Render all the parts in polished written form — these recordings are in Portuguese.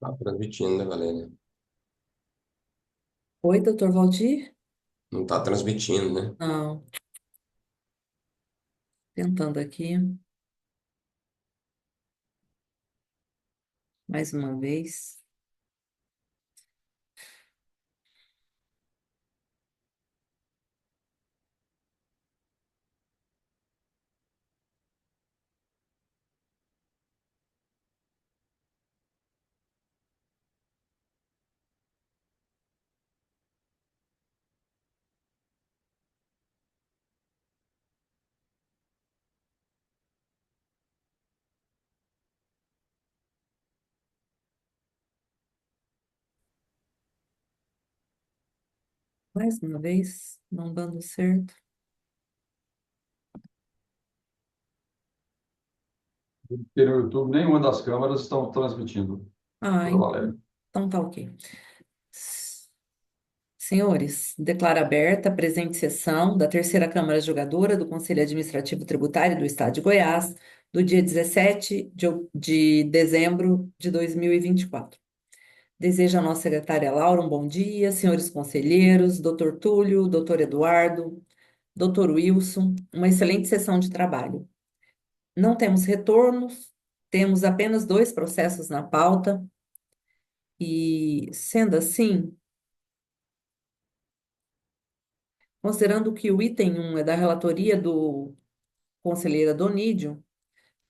Tá transmitindo, né, Valéria? Oi, doutor Valdir? Não tá transmitindo, né? Não, tentando aqui mais uma vez. Mais uma vez, não dando certo. Porque no YouTube nenhuma das câmeras estão transmitindo, Ah, doutora Valéria. então tá ok. Senhores, declaro aberta a presente sessão da Terceira Câmara Julgadora do Conselho Administrativo Tributário do Estado de Goiás, do dia 17 de dezembro de 2024. Desejo à nossa secretária Laura um bom dia, senhores conselheiros, doutor Túlio, doutor Eduardo, doutor Wilson, uma excelente sessão de trabalho. Não temos retornos, temos apenas dois processos na pauta, e, sendo assim, considerando que o item 1 é da relatoria do conselheiro Adonídio,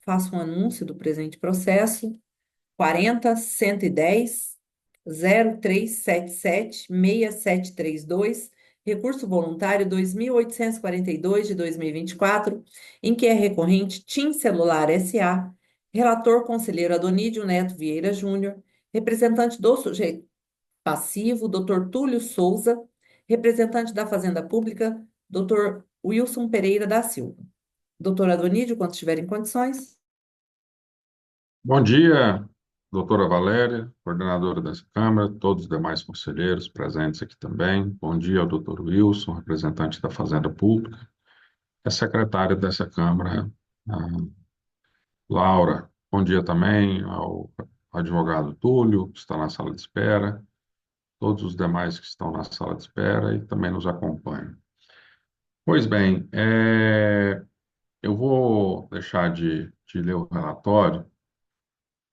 faço um anúncio do presente processo 40.110 0377 6732, recurso voluntário 2.842 de 2024, em que é recorrente TIM Celular SA, relator conselheiro Adonídio Neto Vieira Júnior, representante do sujeito passivo, Dr. Túlio Souza, representante da Fazenda Pública, Dr. Wilson Pereira da Silva. Doutor Adonídio, quando estiver em condições. Bom dia, doutora Valéria, coordenadora dessa Câmara, todos os demais conselheiros presentes aqui também. Bom dia ao doutor Wilson, representante da Fazenda Pública, e a secretária dessa Câmara, a Laura. Bom dia também ao advogado Túlio, que está na sala de espera, todos os demais que estão na sala de espera e também nos acompanham. Pois bem, eu vou deixar de ler o relatório,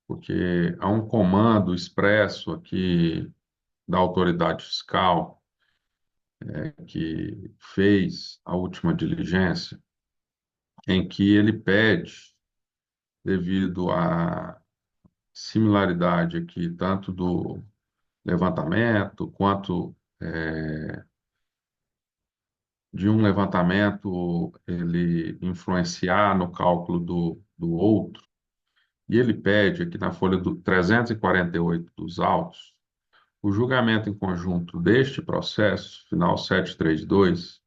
porque há um comando expresso aqui da autoridade fiscal que fez a última diligência, em que ele pede, devido à similaridade aqui, tanto do levantamento quanto de um levantamento ele influenciar no cálculo do outro, e ele pede aqui na folha do 348 dos autos, o julgamento em conjunto deste processo, final 732,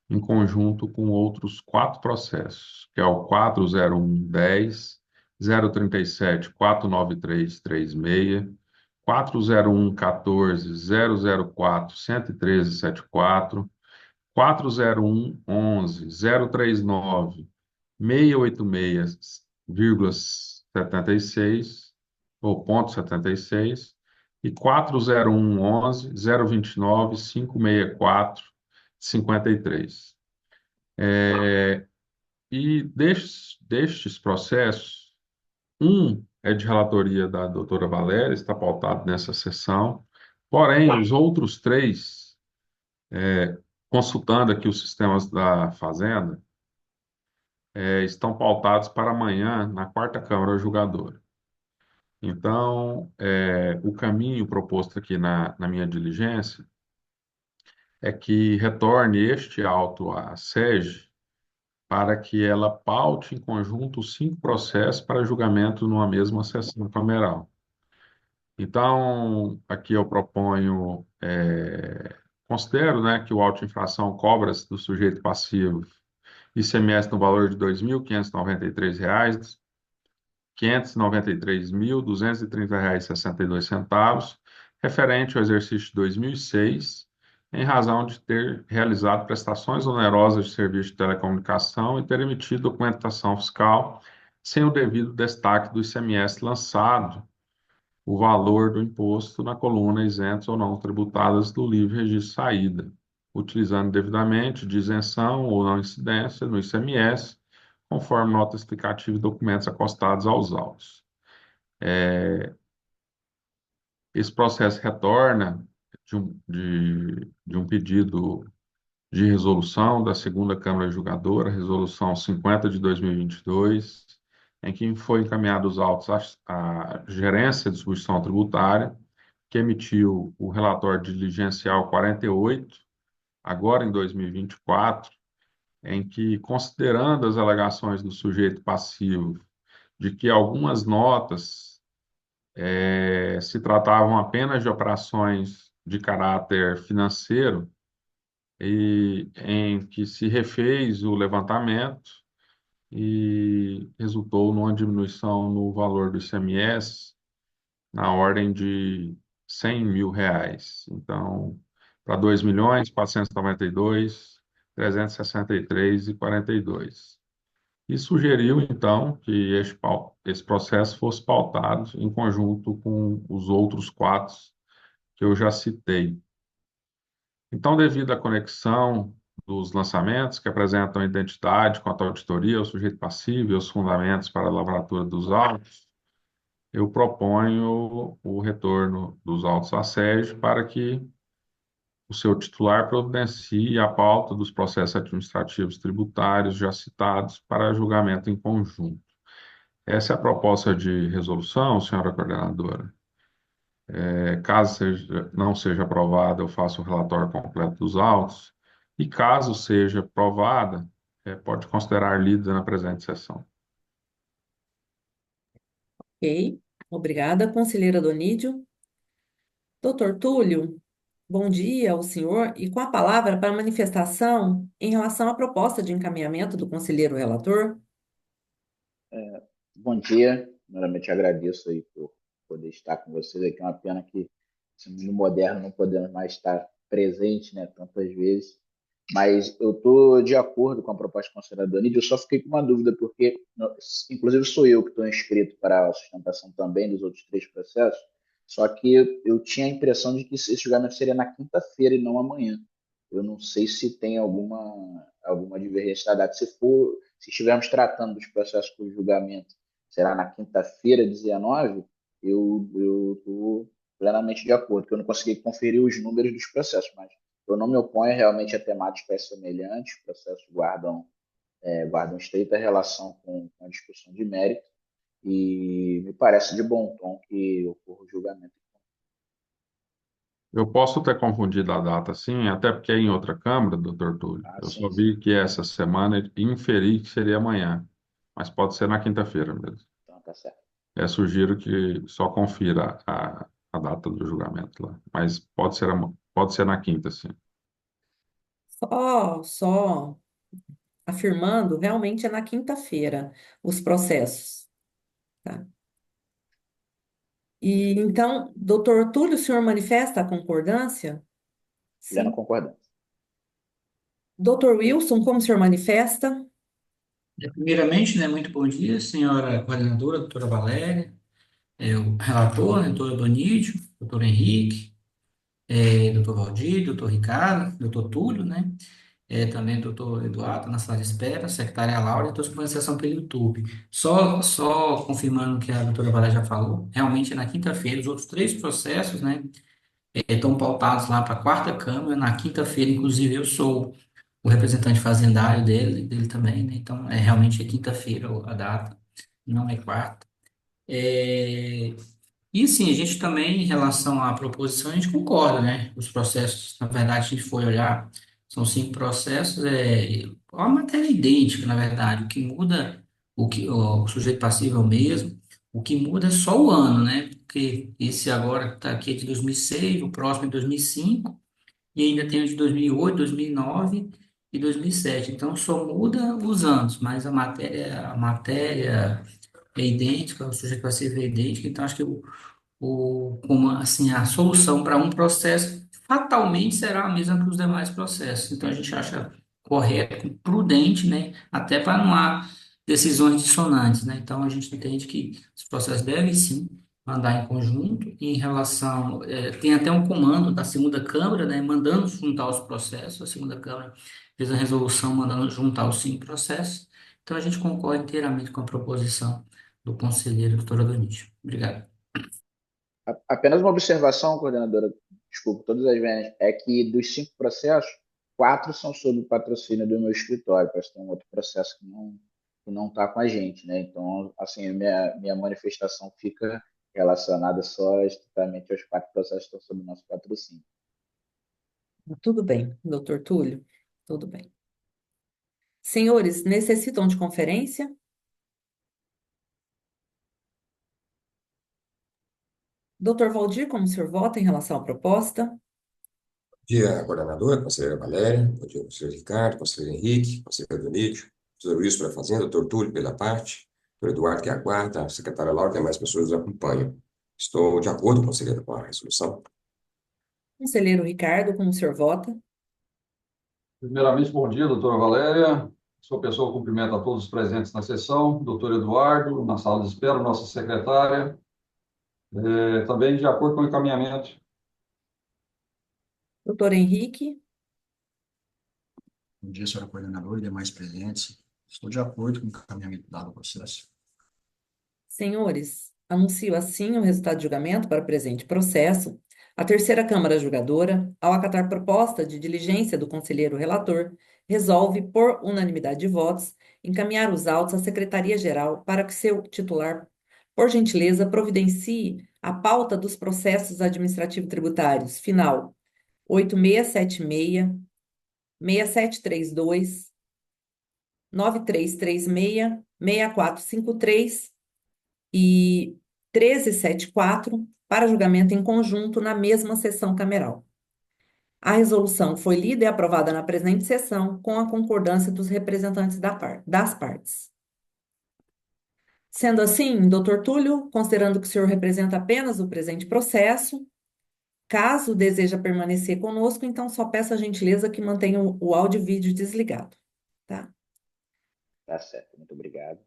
em conjunto com outros quatro processos, que é o 40110, 037, 49336, 40114, 004, 11374, 40111, 039, 686,76, ou ponto 76, e 40111, 029, 564, 53. E destes processos, um é de relatoria da doutora Valéria, está pautado nessa sessão, porém, os outros três, consultando aqui os sistemas da Fazenda, estão pautados para amanhã na quarta Câmara Julgadora. Então, o caminho proposto aqui na minha diligência é que retorne este auto à SEG para que ela paute em conjunto os cinco processos para julgamento numa mesma sessão cameral. Então, aqui eu proponho, considero, né, que o auto-infração cobra-se do sujeito passivo ICMS no valor de R$ 2.593, R$ 593.230,62, referente ao exercício de 2006, em razão de ter realizado prestações onerosas de serviço de telecomunicação e ter emitido documentação fiscal sem o devido destaque do ICMS lançado o valor do imposto na coluna isentos ou não tributadas do livre registro de saída, utilizando devidamente de isenção ou não incidência no ICMS, conforme nota explicativa e documentos acostados aos autos. Esse processo retorna de um pedido de resolução da segunda Câmara Julgadora, resolução 50 de 2022, em que foi encaminhados os autos à Gerência de Distribuição Tributária, que emitiu o relatório diligencial 48, agora em 2024, em que, considerando as alegações do sujeito passivo de que algumas notas se tratavam apenas de operações de caráter financeiro, e em que se refez o levantamento e resultou numa diminuição no valor do ICMS na ordem de R$ 100 mil. Então, para 2.492.363,42. E sugeriu, então, que esse processo fosse pautado em conjunto com os outros quatro que eu já citei. Então, devido à conexão dos lançamentos, que apresentam a identidade quanto à auditoria, o sujeito passivo e os fundamentos para a lavratura dos autos, eu proponho o retorno dos autos à sede para que o seu titular providencie a pauta dos processos administrativos tributários já citados para julgamento em conjunto. Essa é a proposta de resolução, senhora coordenadora. Caso não seja aprovada, eu faço o relatório completo dos autos. E caso seja aprovada, pode considerar lida na presente sessão. Ok, obrigada, conselheira Donídio. Doutor Túlio, bom dia ao senhor e com a palavra para manifestação em relação à proposta de encaminhamento do conselheiro relator. Bom dia, primeiramente agradeço aí por poder estar com vocês aqui. É uma pena que esse mundo moderno não podemos mais estar presente, né, tantas vezes. Mas eu estou de acordo com a proposta do conselheiro Nídia. Eu só fiquei com uma dúvida, porque, inclusive, sou eu que estou inscrito para a sustentação também dos outros três processos, só que eu tinha a impressão de que esse julgamento seria na quinta-feira e não amanhã. Eu não sei se tem alguma divergência da data. Se estivermos tratando dos processos por julgamento, será na quinta-feira, 19, eu estou plenamente de acordo, que eu não consegui conferir os números dos processos, mas eu não me oponho, realmente a temática é semelhante, os processos guardam estreita relação com a discussão de mérito, e me parece de bom tom que ocorra o julgamento. Eu posso ter confundido a data, sim, até porque é em outra Câmara, doutor Túlio. Ah, Eu sim, só sim. vi que essa semana e inferi que seria amanhã, mas pode ser na quinta-feira mesmo. Então tá certo. Sugiro que só confira a data do julgamento lá, mas pode ser na quinta, sim. Só afirmando, realmente é na quinta-feira os processos, tá? E então, doutor Túlio, o senhor manifesta a concordância? Plena Sim. concordância. Doutor Wilson, como o senhor manifesta? Primeiramente, né, muito bom dia, senhora coordenadora, doutora Valéria, o relator, né, doutor Donídio, doutor Henrique, doutor Valdir, doutor Ricardo, doutor Túlio, né, também doutor Eduardo na sala de espera, secretária Laura e todos que estão em sessão pelo YouTube. Só confirmando o que a doutora Valéria já falou, realmente é na quinta-feira, os outros três processos, né, estão pautados lá para a quarta Câmara, na quinta-feira, inclusive eu sou o representante fazendário dele também, né? Então, realmente é quinta-feira a data, não é quarta. É, e sim, a gente também, em relação à proposição, a gente concorda, né? Os processos, na verdade, a gente foi olhar, são cinco processos, é uma matéria idêntica, na verdade. O que muda, o sujeito passivo é o mesmo, o que muda é só o ano, né? Porque esse agora está aqui é de 2006, o próximo é 2005, e ainda tem o de 2008, 2009 e 2007. Então, só muda os anos, mas a matéria é idêntica, o sujeito passivo é idêntico. Então, acho que como, assim, a solução para um processo fatalmente será a mesma para os demais processos. Então, a gente acha correto, prudente, né? Até para não há decisões dissonantes, né? Então, a gente entende que os processos devem, sim, mandar em conjunto. Em relação, tem até um comando da segunda Câmara, né, mandando juntar os processos. A segunda Câmara fez a resolução mandando juntar os 5 processos. Então, a gente concorda inteiramente com a proposição do conselheiro doutor Adonísio. Obrigado. Apenas uma observação, coordenadora, desculpe todas as vezes, é que dos 5 processos, 4 são sob o patrocínio do meu escritório, parece que tem um outro processo que não está com a gente, né? Então, assim, a minha manifestação fica relacionada só estritamente aos 4 processos que estão sob o nosso patrocínio. Tudo bem, doutor Túlio, tudo bem. Senhores, necessitam de conferência? Doutor Valdir, como o senhor vota em relação à proposta? Bom dia, coordenadora, conselheira Valéria, bom dia, conselheiro Ricardo, conselheiro Henrique, conselheiro Donídio, doutor Wilson pela Fazenda, doutor Túlio pela parte, doutor Eduardo que aguarda, a secretária Laura e demais pessoas nos acompanham. Estou de acordo, conselheiro, com a resolução. Conselheiro Ricardo, como o senhor vota? Primeiramente, bom dia, doutora Valéria. Sou pessoa, cumprimento a todos os presentes na sessão, doutor Eduardo, na sala de espera, nossa secretária. Também de acordo com o encaminhamento. Doutor Henrique? Bom dia, senhora coordenadora e demais presentes. Estou de acordo com o encaminhamento dado ao processo. Senhores, anuncio assim o resultado de julgamento para o presente processo. A terceira Câmara Julgadora, ao acatar proposta de diligência do conselheiro relator, resolve, por unanimidade de votos, encaminhar os autos à Secretaria-Geral para que seu titular, por gentileza, providencie a pauta dos processos administrativo-tributários, final 8676, 6732, 9336, 6453 e 1374 para julgamento em conjunto na mesma sessão cameral. A resolução foi lida e aprovada na presente sessão com a concordância dos representantes das partes. Sendo assim, doutor Túlio, considerando que o senhor representa apenas o presente processo, caso deseja permanecer conosco, então só peço a gentileza que mantenha o áudio e vídeo desligado, tá? Tá certo, muito obrigado.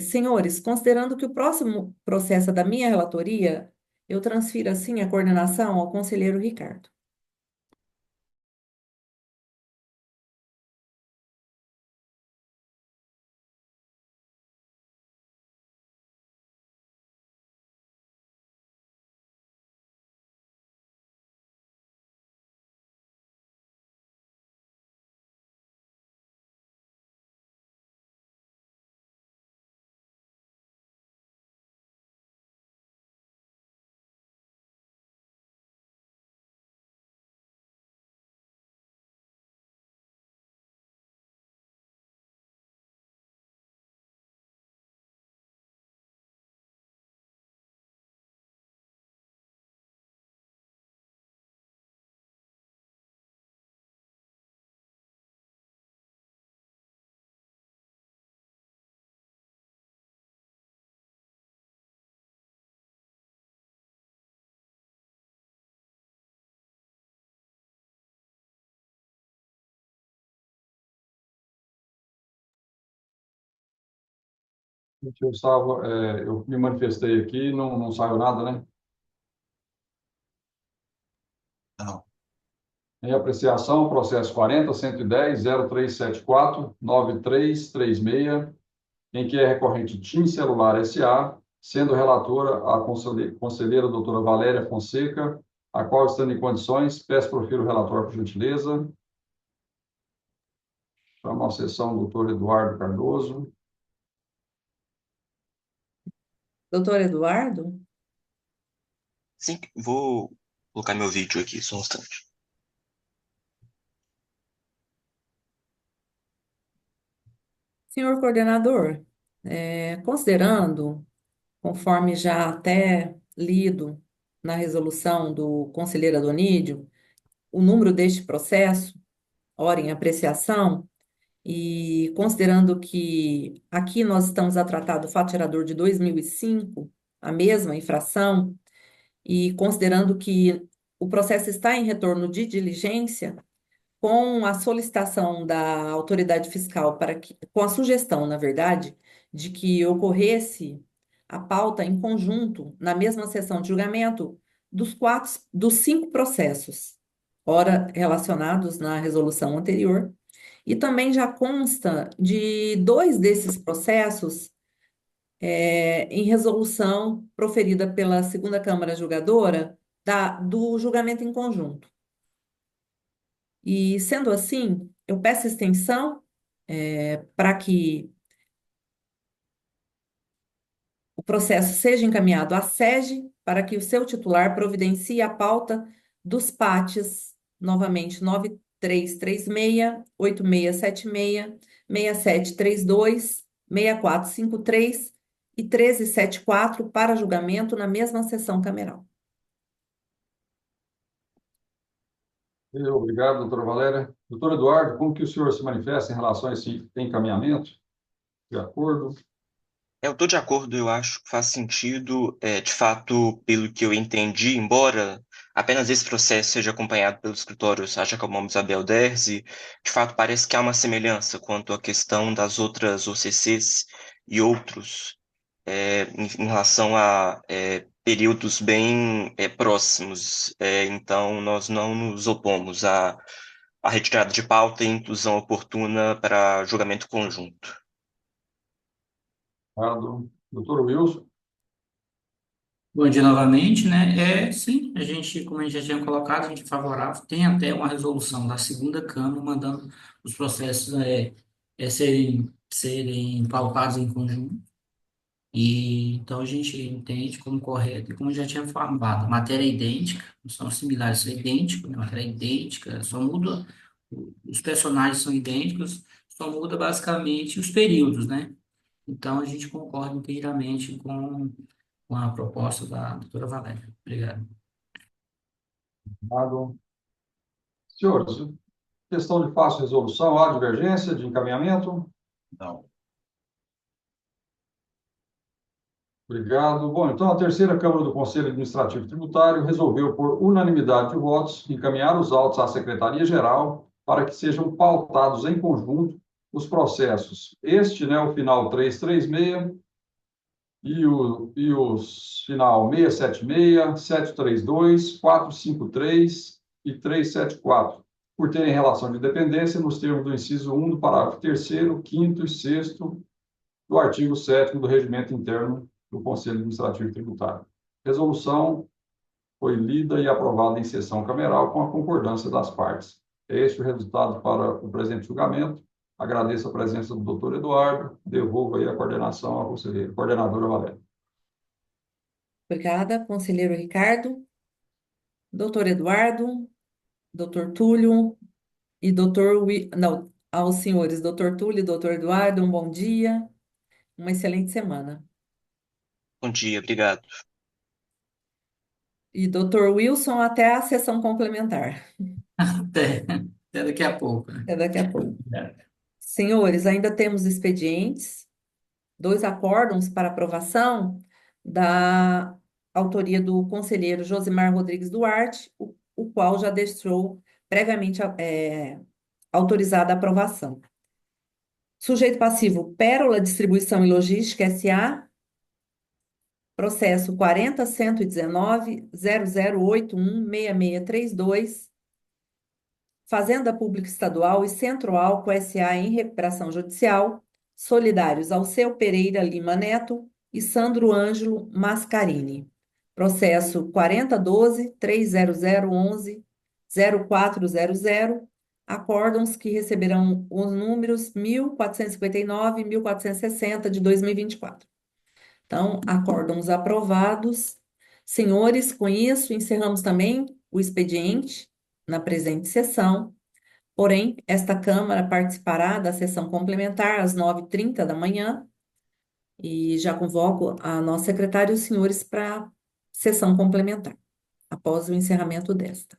Senhores, considerando que o próximo processo é da minha relatoria, eu transfiro assim a coordenação ao conselheiro Ricardo. Eu me manifestei aqui, não saiu nada, né? Não. Em apreciação, processo 40.110.0374.9336, em que é recorrente TIM Celular S.A., sendo relatora a conselheira doutora Valéria Fonseca, a qual, estando em condições, peço profiro o relatório, por gentileza. Chamo a sessão o doutor Eduardo Cardoso. Doutor Eduardo? Sim, vou colocar meu vídeo aqui, só um instante. Senhor coordenador, considerando, conforme já até lido na resolução do conselheiro Adonídio, o número deste processo, ora em apreciação, e considerando que aqui nós estamos a tratar do fato gerador de 2005, a mesma infração, e considerando que o processo está em retorno de diligência, com a solicitação da autoridade fiscal com a sugestão, na verdade, de que ocorresse a pauta em conjunto, na mesma sessão de julgamento, dos 5 processos, ora relacionados na resolução anterior, e também já consta de 2 desses processos em resolução proferida pela segunda Câmara Julgadora do julgamento em conjunto. E, sendo assim, eu peço extensão para que o processo seja encaminhado à SEGE para que o seu titular providencie a pauta dos PATs, novamente, 9336, 8676, 6732, 6453 e 1374 para julgamento na mesma sessão cameral. Obrigado, doutora Valéria. Doutor Eduardo, como que o senhor se manifesta em relação a esse encaminhamento? De acordo? Eu estou de acordo, eu acho que faz sentido, de fato, pelo que eu entendi, embora apenas esse processo seja acompanhado pelo escritório Sacha Calmon Isabel Derzi, de fato parece que há uma semelhança quanto à questão das outras OCCs e outros, em relação a períodos bem próximos. Então, nós não nos opomos à retirada de pauta e inclusão oportuna para julgamento conjunto. Obrigado. Doutor Wilson? Bom dia novamente, né? Sim, como a gente já tinha colocado, a gente é favorável. Tem até uma resolução da segunda Câmara mandando os processos serem pautados em conjunto. E então a gente entende como correto. E como já tinha falado, a matéria é idêntica, não são similares, são idênticos, né? A matéria é idêntica, só muda, os personagens são idênticos, só muda basicamente os períodos, né? Então a gente concorda inteiramente com a proposta da doutora Valéria. Obrigado. Obrigado. Senhores, questão de fácil resolução, há divergência de encaminhamento? Não. Obrigado. Bom, então a terceira Câmara do Conselho Administrativo Tributário resolveu, por unanimidade de votos, encaminhar os autos à Secretaria-Geral para que sejam pautados em conjunto os processos. Este, né, o final 336 e os final 676, 732, 453 e 374, por terem relação de dependência nos termos do inciso 1 do parágrafo 3º, 5º e 6º do artigo 7º do Regimento Interno do Conselho Administrativo Tributário. Resolução foi lida e aprovada em sessão cameral com a concordância das partes. É este o resultado para o presente julgamento. Agradeço a presença do doutor Eduardo, devolvo aí a coordenação à coordenadora Valéria. Obrigada, conselheiro Ricardo, doutor Eduardo, doutor Túlio e não, aos senhores doutor Túlio e doutor Eduardo, um bom dia, uma excelente semana. Bom dia, obrigado. E doutor Wilson, até a sessão complementar. Até daqui a pouco. Até daqui a pouco. Senhores, ainda temos expedientes, 2 acórdãos para aprovação da autoria do conselheiro Josimar Rodrigues Duarte, o qual já deixou previamente autorizada a aprovação. Sujeito passivo, Pérola Distribuição e Logística S.A., processo 40.119.0081.6632, Fazenda Pública Estadual e Centro-Álcool S.A. em recuperação judicial, solidários Alceu Pereira Lima Neto e Sandro Ângelo Mascarini. Processo 4012-30011-0400, acórdãos que receberão os números 1459 e 1460 de 2024. Então, acórdãos aprovados. Senhores, com isso, encerramos também o expediente na presente sessão. Porém, esta Câmara participará da sessão complementar às 9h30 da manhã e já convoco a nossa secretária e os senhores para a sessão complementar, após o encerramento desta.